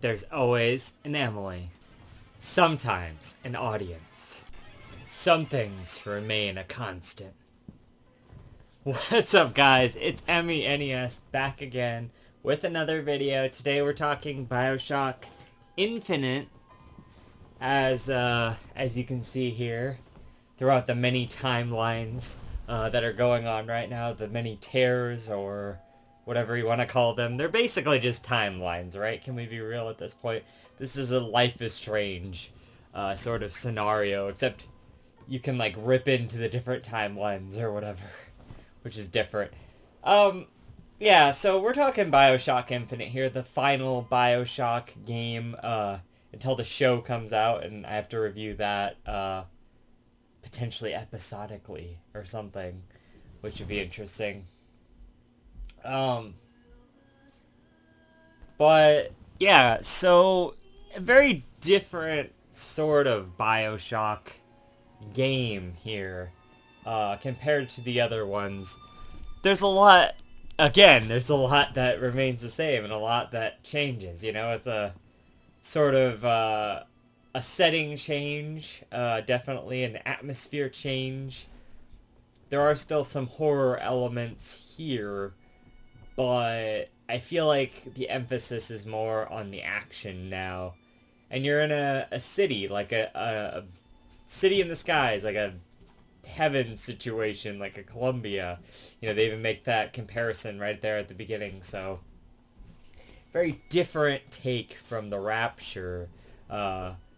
There's always an Emily. Sometimes an audience. Some things remain a constant. What's up, guys? It's EmiNES back again with another video. Today we're talking Bioshock Infinite, as you can see here, throughout the many timelines that are going on right now, the many tears or whatever you want to call them. They're basically just timelines, right? Can we be real at this point? This is a Life is Strange sort of scenario, except you can like rip into the different timelines or whatever, which is different. Yeah, so we're talking Bioshock Infinite here, the final Bioshock game until the show comes out, and I have to review that potentially episodically or something, which would be interesting. But yeah, so a very different sort of Bioshock game here compared to the other ones. There's a lot that remains the same and a lot that changes. You know, it's a sort of a setting change, definitely an atmosphere change. There are still some horror elements here, but I feel like the emphasis is more on the action now. And you're in a city, like a city in the skies, like a heaven situation, like a Columbia. You know, they even make that comparison right there at the beginning, so very different take from the Rapture.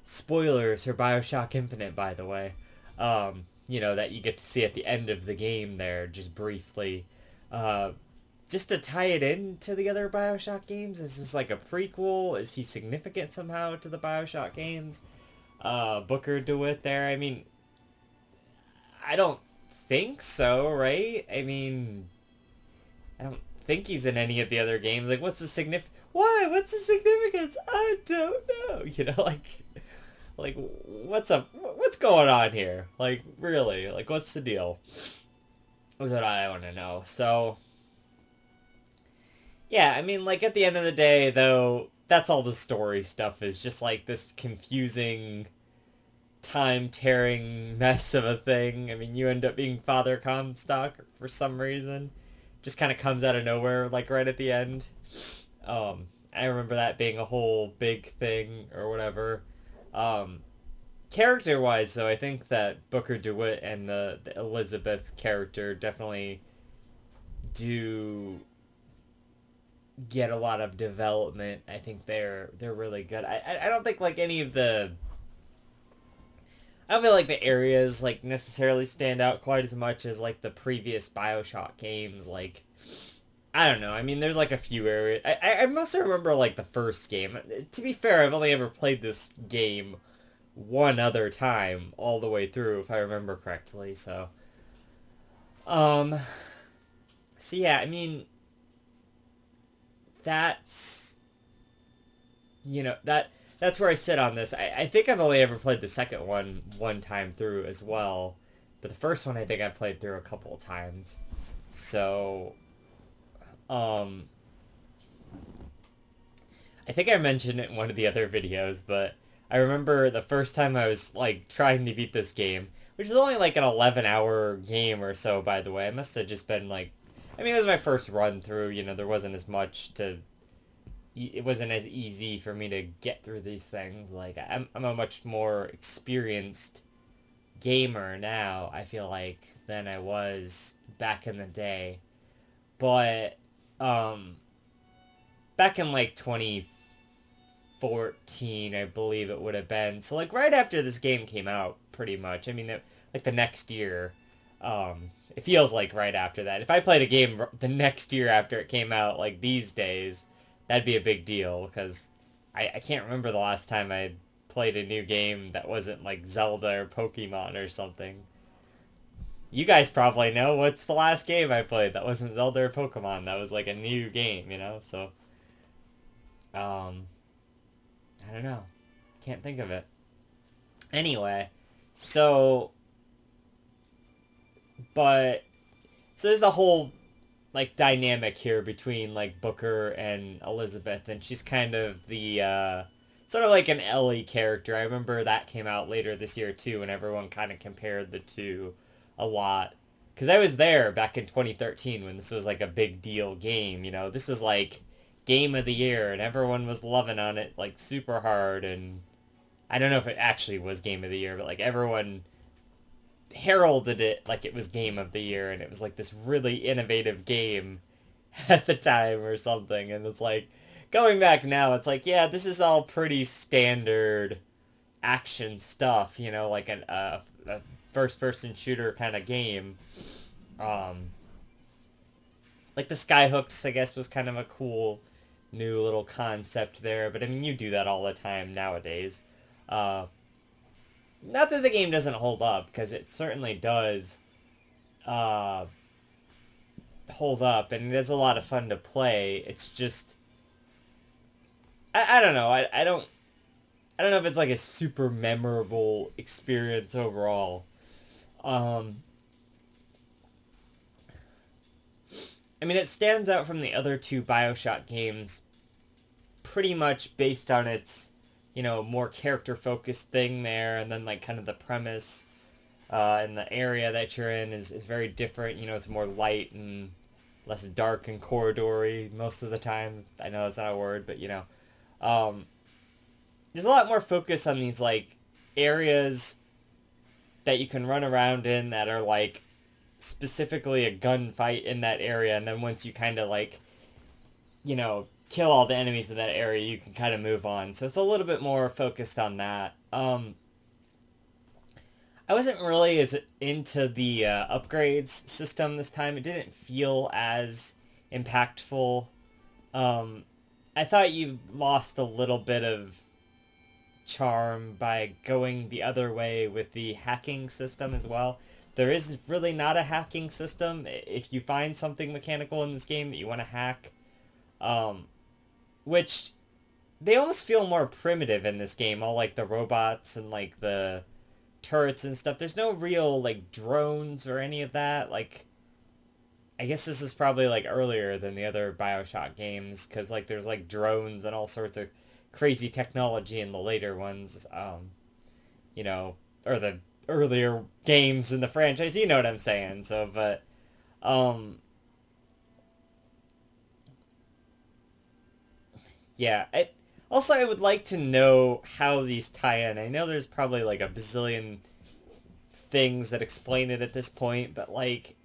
Spoilers for Bioshock Infinite, by the way. You know, that you get to see at the end of the game there, just briefly. Just to tie it into the other Bioshock games, is this like a prequel? Is he significant somehow to the Bioshock games? Booker DeWitt there, I mean, I don't think so, right? I mean, I don't think he's in any of the other games. Like, what's the Why? What's the significance? I don't know. You know, like, what's up? What's going on here? Like, really? Like, what's the deal? That's what I want to know. So, yeah, I mean, like, at the end of the day, though, that's all the story stuff is just, like, this confusing, time-tearing mess of a thing. I mean, you end up being Father Comstock for some reason. Just kind of comes out of nowhere, like, right at the end. I remember that being a whole big thing, or whatever. Character-wise, though, I think that Booker DeWitt and the Elizabeth character definitely do get a lot of development. I think they're really good. I don't think like any of the I don't feel like the areas like necessarily stand out quite as much as like the previous Bioshock games. Like, I don't know. I mean, there's like a few areas. I mostly remember like the first game. To be fair, I've only ever played this game one other time all the way through, if I remember correctly. So yeah, I mean, that's, you know, that's where I sit on this. I think I've only ever played the second one time through as well, but the first one I think I've played through a couple of times. So, I think I mentioned it in one of the other videos, but I remember the first time I was like trying to beat this game, which was only like an 11-hour game or so, by the way. It must have just been like, I mean, it was my first run through, you know, there wasn't as much to, it wasn't as easy for me to get through these things. Like, I'm a much more experienced gamer now, I feel like, than I was back in the day. But, back in like 2014, I believe it would have been. So, like, right after this game came out, pretty much. I mean, like, the next year. It feels like right after that. If I played a game the next year after it came out, like these days, that'd be a big deal, because I can't remember the last time I played a new game that wasn't like Zelda or Pokemon or something. You guys probably know what's the last game I played that wasn't Zelda or Pokemon. That was like a new game, you know? So, I don't know. Can't think of it. Anyway, so, but, so there's a whole like dynamic here between like Booker and Elizabeth, and she's kind of the sort of like an Ellie character. I remember that came out later this year too, and everyone kind of compared the two a lot. Because I was there back in 2013 when this was like a big deal game. You know, this was like game of the year, and everyone was loving on it like super hard. And I don't know if it actually was game of the year, but like everyone heralded it like it was game of the year, and it was like this really innovative game at the time or something. And it's like going back now, it's like, yeah, this is all pretty standard action stuff, you know, like a first person shooter kind of game. um like the skyhooks, I guess, was kind of a cool new little concept there, but I mean, you do that all the time nowadays. uh Not that the game doesn't hold up, because it certainly does uh, hold up, and it is a lot of fun to play. It's just, I don't know. I don't know if it's like a super memorable experience overall. Um, I mean, it stands out from the other two Bioshock games pretty much based on its, you know, more character focused thing there, and then like kind of the premise and the area that you're in is very different. You know, it's more light and less dark and corridory most of the time. I know that's not a word, but you know, um, there's a lot more focus on these like areas that you can run around in that are like specifically a gunfight in that area, and then once you kind of like, you know, kill all the enemies in that area, you can kind of move on. So it's a little bit more focused on that. I wasn't really as into the upgrades system this time. It didn't feel as impactful. Um, I thought you lost a little bit of charm by going the other way with the hacking system as well. There is really not a hacking system. If you find something mechanical in this game that you want to hack, um, which they almost feel more primitive in this game, all like the robots and like the turrets and stuff. There's no real like drones or any of that. Like, I guess this is probably like earlier than the other Bioshock games, because like there's like drones and all sorts of crazy technology in the later ones. You know, or the earlier games in the franchise. You know what I'm saying? So, but um, yeah. Also, I would like to know how these tie in. I know there's probably like a bazillion things that explain it at this point, but like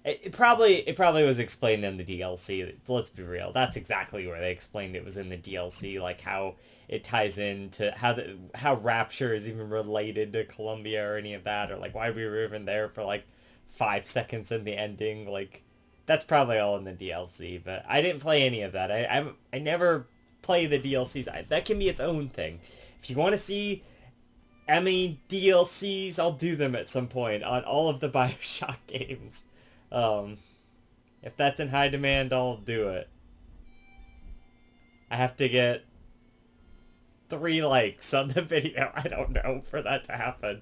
it probably was explained in the DLC. Let's be real. That's exactly where they explained it was in the DLC, like how it ties into how Rapture is even related to Columbia or any of that, or like why we were even there for like 5 seconds in the ending. Like that's probably all in the DLC, but I didn't play any of that. I never play the DLCs. That can be its own thing. If you want to see Emmy DLCs, I'll do them at some point on all of the Bioshock games. Um, if that's in high demand, I'll do it. I have to get 3 likes on the video, I don't know, for that to happen.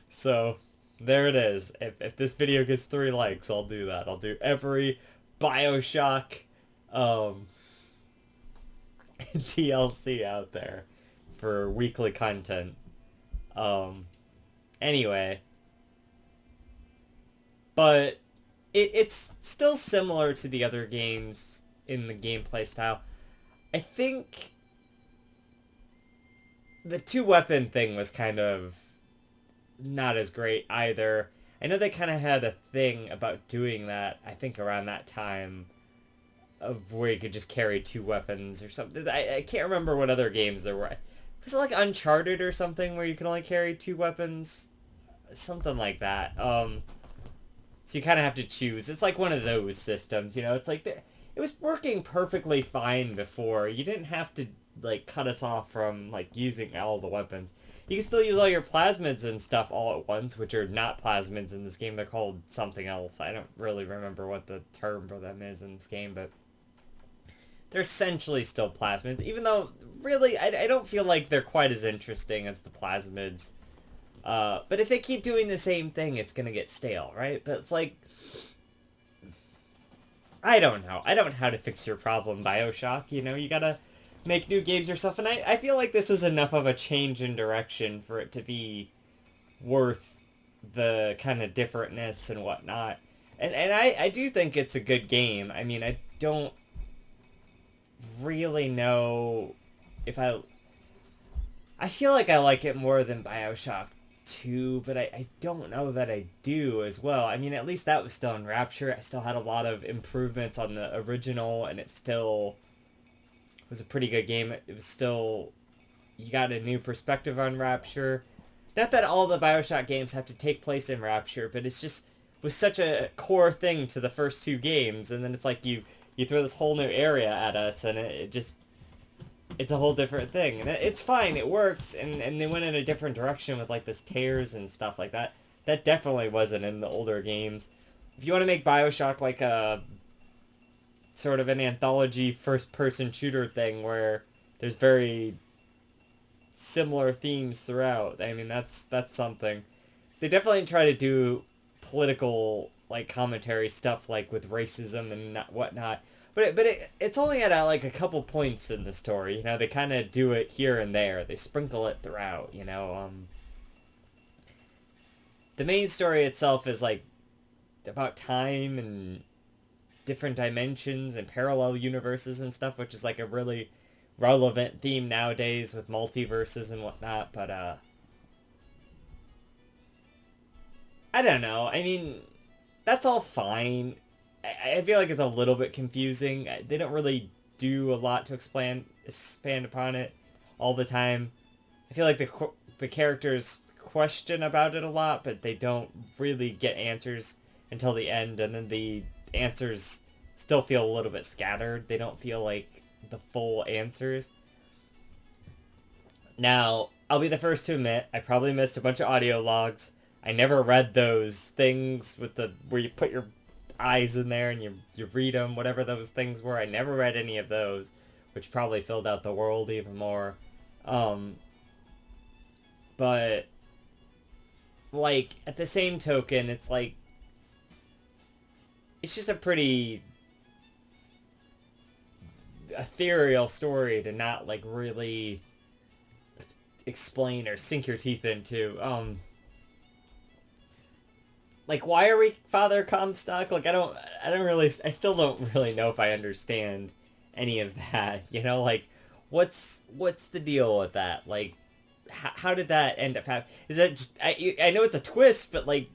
So, there it is. If this video gets 3 likes, I'll do that. I'll do every Bioshock um, DLC out there for weekly content. Um, anyway, but it's still similar to the other games in the gameplay style. I think the two weapon thing was kind of not as great either. I know they kind of had a thing about doing that, I think around that time, of where you could just carry 2 weapons or something. I can't remember what other games there were. Was it like Uncharted or something where you can only carry 2 weapons? Something like that. So you kind of have to choose. It's like one of those systems, you know? It's like, it was working perfectly fine before. You didn't have to, like, cut us off from, like, using all the weapons. You can still use all your plasmids and stuff all at once, which are not plasmids in this game. They're called something else. I don't really remember what the term for them is in this game, but they're essentially still plasmids, even though, really, I don't feel like they're quite as interesting as the plasmids. But if they keep doing the same thing, it's gonna get stale, right? But it's like, I don't know. I don't know how to fix your problem, Bioshock. You know, you gotta make new games yourself, and I feel like this was enough of a change in direction for it to be worth the kind of differentness and whatnot. And I do think it's a good game. I mean, I don't really know if I feel like I like it more than Bioshock 2, but I don't know that I do as well. I mean, at least that was still in Rapture. I still had a lot of improvements on the original, and it still was a pretty good game. It was still, you got a new perspective on Rapture. Not that all the Bioshock games have to take place in Rapture, but it's just was such a core thing to the first two games, and then it's like you throw this whole new area at us, and it just it's a whole different thing, and it's fine, it works, and they went in a different direction with like this tears and stuff like that. That definitely wasn't in the older games. If you want to make Bioshock like a sort of an anthology first-person shooter thing where there's very similar themes throughout, I mean that's something. They definitely try to do political like commentary stuff like with racism and whatnot. It's only at like a couple points in the story. You know, they kind of do it here and there. They sprinkle it throughout. You know, the main story itself is like about time and different dimensions and parallel universes and stuff, which is like a really relevant theme nowadays with multiverses and whatnot. But I don't know. I mean, that's all fine. I feel like it's a little bit confusing. They don't really do a lot to expand upon it all the time. I feel like the characters question about it a lot, but they don't really get answers until the end, and then the answers still feel a little bit scattered. They don't feel like the full answers. Now, I'll be the first to admit, I probably missed a bunch of audio logs. I never read those things with the where you put your eyes in there and you read them, whatever those things were. I never read any of those, which probably filled out the world even more. But like at the same token, it's like it's just a pretty ethereal story to not like really explain or sink your teeth into. Like, why are we Father Comstock? Like, I still don't really know if I understand any of that. You know, like, what's the deal with that? Like, how did that end up happening? Is that just, I know it's a twist, but like,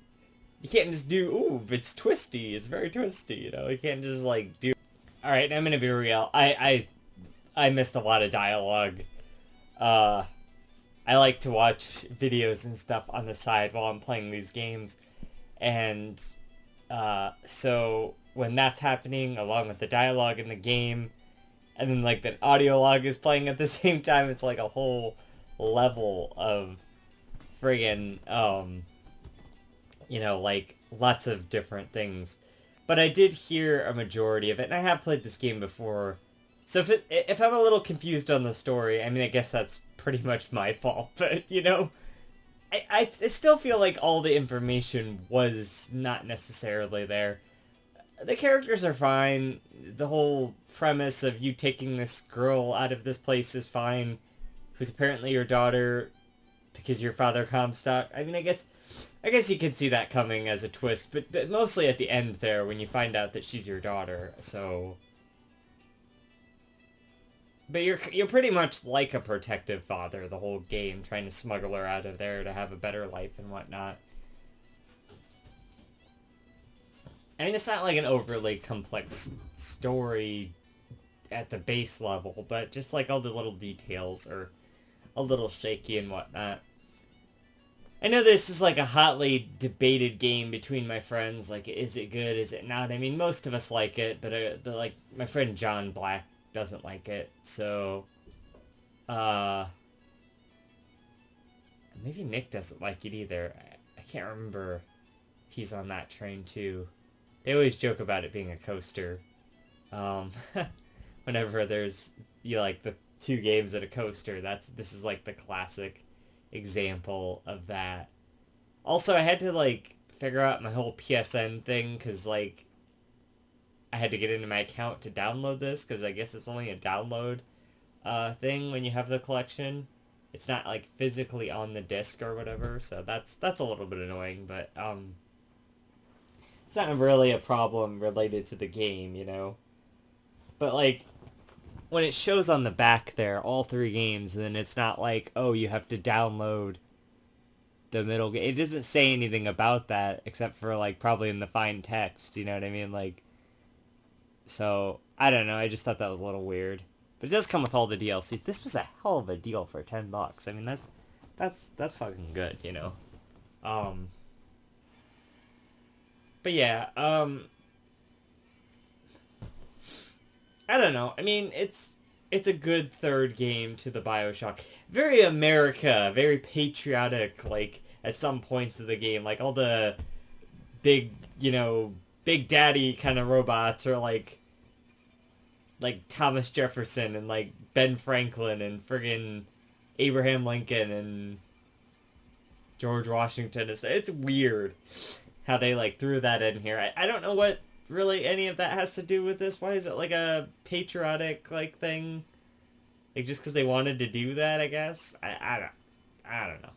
you can't just do, ooh, it's twisty. It's very twisty, you know? You can't just like do. All right, I'm gonna be real. I missed a lot of dialogue. I like to watch videos and stuff on the side while I'm playing these games. And so when that's happening along with the dialogue in the game, and then like the audio log is playing at the same time, it's like a whole level of friggin' you know, like lots of different things. But I did hear a majority of it, and I have played this game before. So if I'm a little confused on the story, I mean, I guess that's pretty much my fault. But, you know, I still feel like all the information was not necessarily there. The characters are fine. The whole premise of you taking this girl out of this place is fine, who's apparently your daughter because you're Father Comstock. I mean, I guess you can see that coming as a twist, but mostly at the end there when you find out that she's your daughter. So, but you're pretty much like a protective father the whole game, trying to smuggle her out of there to have a better life and whatnot. I mean, it's not like an overly complex story at the base level, but just like all the little details are a little shaky and whatnot. I know this is like a hotly debated game between my friends, like, is it good, is it not? I mean, most of us like it, but like, my friend John Black doesn't like it, so, maybe Nick doesn't like it either. I can't remember if he's on that train too. They always joke about it being a coaster. Whenever there's, like, the two games at a coaster, this is like the classic example of that. Also, I had to like figure out my whole PSN thing because like I had to get into my account to download this, because I guess it's only a download thing when you have the collection. It's not like physically on the disc or whatever, so that's a little bit annoying, but it's not really a problem related to the game, you know. But like when it shows on the back there all three games, then it's not like, oh, you have to download the middle game. It doesn't say anything about that except for like probably in the fine text, you know what I mean? Like, so I don't know. I just thought that was a little weird. But it does come with all the DLC. This was a hell of a deal for $10. I mean, that's fucking good, you know. Um, but yeah, I don't know. I mean, it's a good third game to the Bioshock. Very America, very patriotic. Like at some points of the game, like all the big, you know, big daddy kind of robots are like Thomas Jefferson and like Ben Franklin and friggin' Abraham Lincoln and George Washington. It's weird how they like threw that in here. I don't know what really any of that has to do with this. Why is it like a patriotic like thing? Like just because they wanted to do that, I guess. I don't know.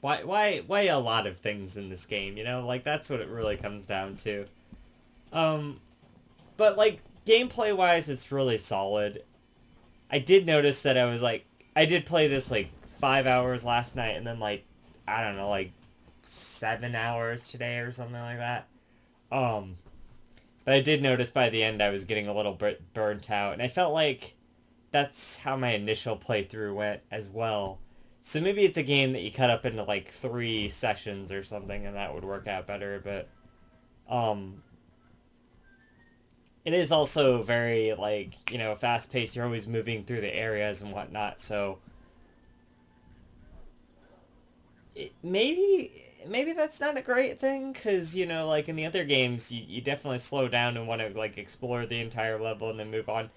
Why a lot of things in this game? You know, like that's what it really comes down to. Um, but like gameplay wise, it's really solid. I did notice that I did play this like 5 hours last night, and then like I don't know, like 7 hours today or something like that. Um, but I did notice by the end I was getting a little bit burnt out, and I felt like that's how my initial playthrough went as well. So maybe it's a game that you cut up into like 3 sessions or something, and that would work out better. But um, it is also very like you know fast paced. You're always moving through the areas and whatnot. So maybe that's not a great thing because you know like in the other games you definitely slow down and want to like explore the entire level and then move on.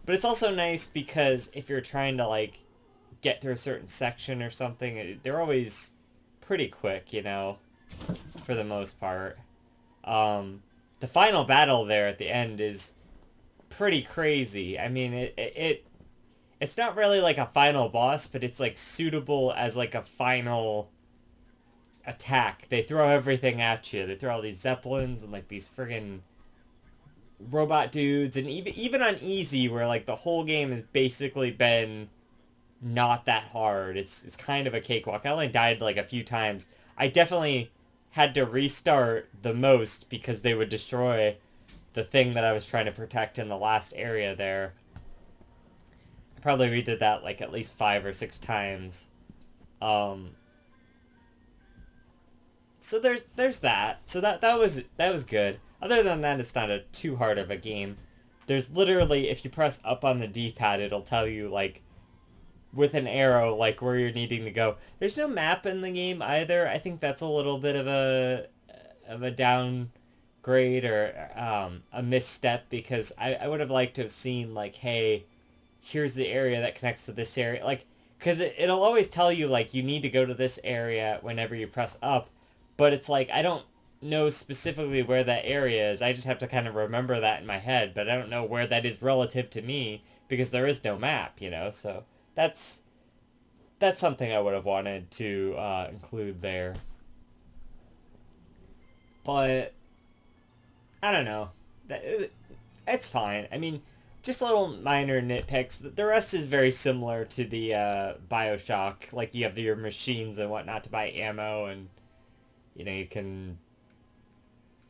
But it's also nice because if you're trying to like get through a certain section or something, they're always pretty quick, you know, for the most part. The final battle there at the end is pretty crazy. I mean, it's not really like a final boss, but it's like suitable as like a final attack. They throw everything at you. They throw all these zeppelins and like these friggin' robot dudes, and even on easy, where like the whole game has basically been not that hard. It's kind of a cakewalk. I only died like a few times. I definitely had to restart the most because they would destroy the thing that I was trying to protect in the last area there. I probably redid that like at least 5 or 6 times. Um, so there's that. So that was good. Other than that, it's not a too hard of a game. There's literally, if you press up on the D-pad, it'll tell you like with an arrow like where you're needing to go. There's no map in the game either. I think that's a little bit of a downgrade or a misstep because I would have liked to have seen like, hey, here's the area that connects to this area. Like, because it'll always tell you like you need to go to this area whenever you press up, but it's like I don't know specifically where that area is. I just have to kind of remember that in my head, but I don't know where that is relative to me because there is no map, you know. So that's that's something I would have wanted to include there. But I don't know. It's fine. I mean, just little minor nitpicks. The rest is very similar to the Bioshock. Like you have your machines and whatnot to buy ammo, and you know you can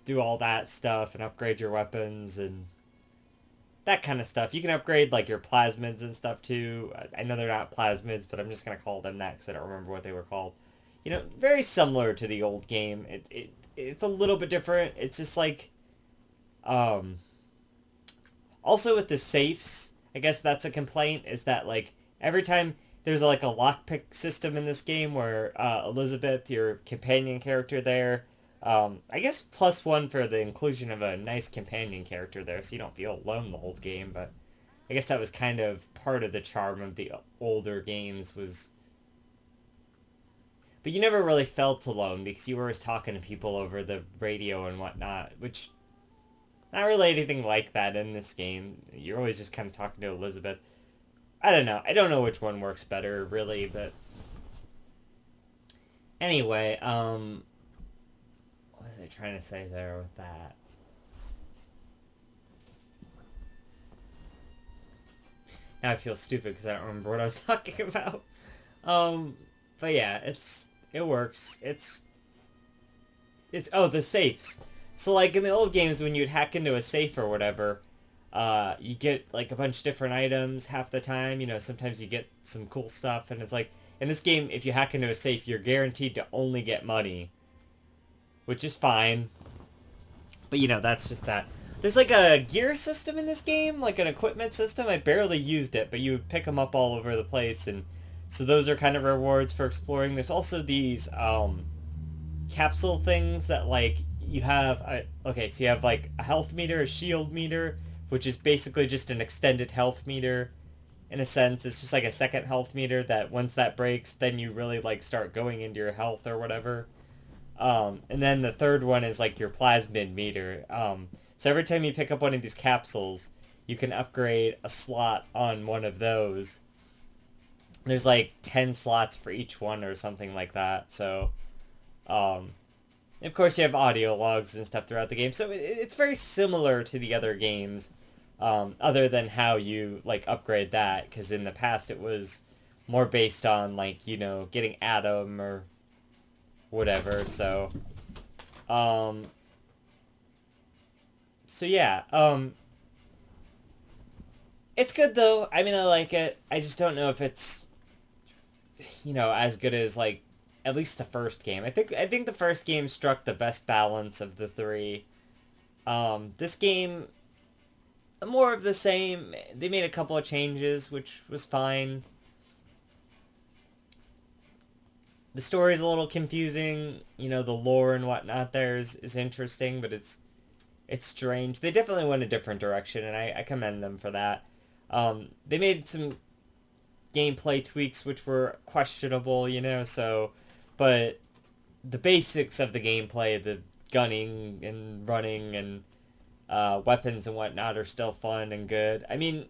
do all that stuff and upgrade your weapons and that kind of stuff. You can upgrade like your plasmids and stuff too. I know they're not plasmids, but I'm just gonna call them that because I don't remember what they were called. You know, very similar to the old game. It's a little bit different. It's just like, um, also with the safes. I guess that's a complaint. Is that like every time there's like a lockpick system in this game where Elizabeth, your companion character there, I guess +1 for the inclusion of a nice companion character there, so you don't feel alone the whole game. But I guess that was kind of part of the charm of the older games was But you never really felt alone because you were always talking to people over the radio and whatnot, which not really anything like that in this game. You're always just kind of talking to Elizabeth. I don't know. I don't know which one works better, really, but anyway, what was I trying to say there with that? Now I feel stupid because I don't remember what I was talking about. Um, but yeah, it works. It's oh, the safes. So like in the old games when you'd hack into a safe or whatever, you get like a bunch of different items half the time. You know, sometimes you get some cool stuff, and it's like in this game, if you hack into a safe, you're guaranteed to only get money, which is fine. But you know, that's just that. There's like a gear system in this game, like an equipment system. I barely used it, but you would pick them up all over the place, and so those are kind of rewards for exploring. There's also these capsule things that like you have. Okay, so you have like a health meter, a shield meter, which is basically just an extended health meter. In a sense, it's just like a second health meter that once that breaks, then you really like start going into your health or whatever. And then the third one is like your plasmid meter. So every time you pick up one of these capsules, you can upgrade a slot on one of those. There's like 10 slots for each one or something like that. So, of course you have audio logs and stuff throughout the game. So it's very similar to the other games, other than how you like upgrade that. Because in the past it was more based on like, you know, getting Atom or whatever. Um, so yeah, it's good though. I mean, I like it. I just don't know if it's, you know, as good as like at least the first game. I think the first game struck the best balance of the three. This game more of the same. They made a couple of changes, which was fine. The story's a little confusing. You know, the lore and whatnot there is interesting, but it's strange. They definitely went a different direction, and I commend them for that. They made some gameplay tweaks which were questionable, you know, so, but the basics of the gameplay, the gunning and running and weapons and whatnot are still fun and good. I mean,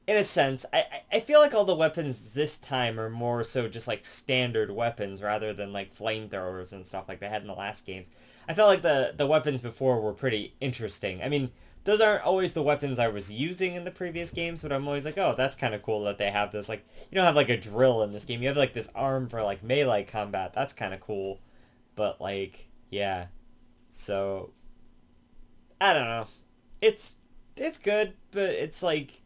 in a sense, I feel like all the weapons this time are more so just like standard weapons rather than like flamethrowers and stuff like they had in the last games. I felt like the weapons before were pretty interesting. I mean, those aren't always the weapons I was using in the previous games, but I'm always like, oh, that's kind of cool that they have this. Like, you don't have like a drill in this game. You have like this arm for like melee combat. That's kind of cool. But like, yeah. So, I don't know. It's good, but it's like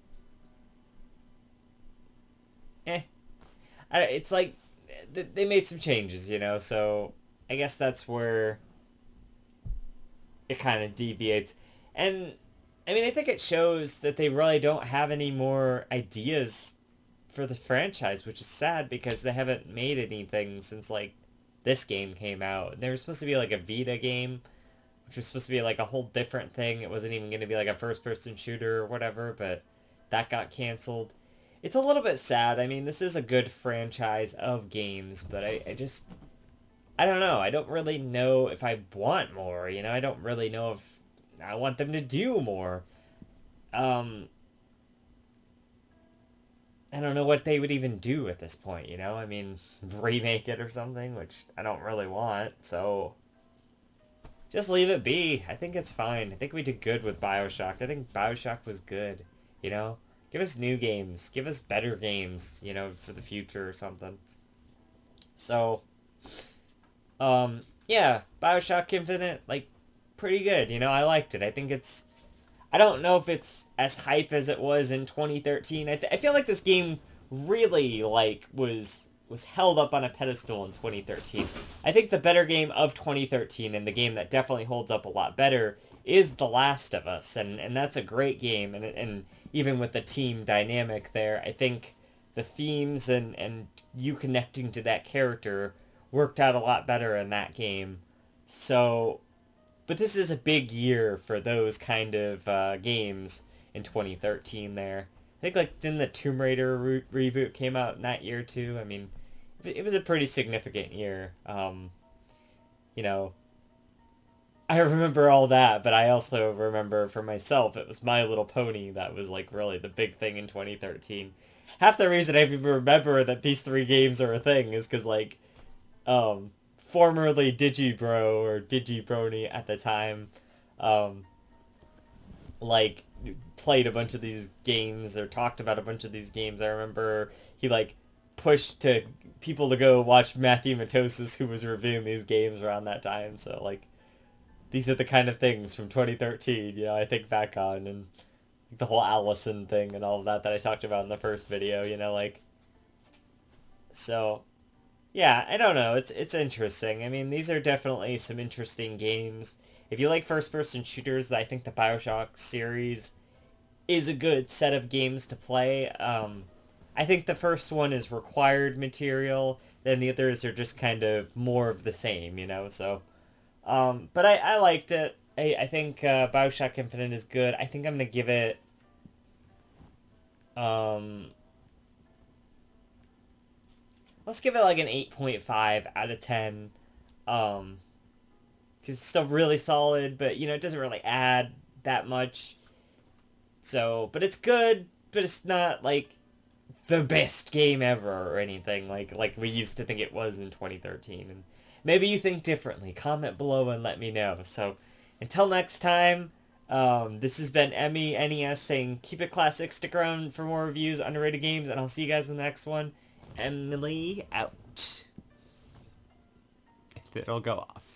eh. It's like they made some changes, you know, so I guess that's where it kind of deviates. And I mean, I think it shows that they really don't have any more ideas for the franchise, which is sad because they haven't made anything since like this game came out. There was supposed to be like a Vita game, which was supposed to be like a whole different thing. It wasn't even going to be like a first-person shooter or whatever, but that got canceled. It's a little bit sad. I mean, this is a good franchise of games, but I just, I don't know. I don't really know if I want more, you know? I don't really know if I want them to do more. Um, I don't know what they would even do at this point, you know? I mean, remake it or something, which I don't really want, so just leave it be. I think it's fine. I think we did good with Bioshock. I think Bioshock was good, you know? Give us new games. Give us better games, you know, for the future or something. So, yeah, Bioshock Infinite, like, pretty good, you know? I liked it. I think it's... I don't know if it's as hype as it was in 2013. I feel like this game really, like, was held up on a pedestal in 2013. I think the better game of 2013 and the game that definitely holds up a lot better is The Last of Us, and that's a great game, and even with the team dynamic there, I think the themes and you connecting to that character worked out a lot better in that game. So, but this is a big year for those kind of games in 2013 there. I think like didn't the Tomb Raider reboot came out in that year too? I mean, it was a pretty significant year. You know, I remember all that, but I also remember for myself, it was My Little Pony that was like really the big thing in 2013. Half the reason I even remember that these three games are a thing is because like, um, formerly Digibro or Digibrony at the time, um, like played a bunch of these games or talked about a bunch of these games. I remember he like pushed to people to go watch Matthew Matosis who was reviewing these games around that time. So like these are the kind of things from 2013, I think back on, and the whole Allison thing and all of that I talked about in the first video, like, so, yeah, I don't know, it's interesting. I mean, these are definitely some interesting games. If you like first-person shooters, I think the Bioshock series is a good set of games to play. I think the first one is required material, then the others are just kind of more of the same, so... but I liked it. I think Bioshock Infinite is good. I think I'm going to give it... Um, let's give it like an 8.5 out of 10. Um, 'Cause it's still really solid, but, it doesn't really add that much. So, but it's good, but it's not, like, the best game ever or anything like we used to think it was in 2013. And maybe you think differently. Comment below and let me know. So until next time, this has been EmiNES saying keep it classic, stick around for more reviews, underrated games, and I'll see you guys in the next one. Emily out. If it'll go off.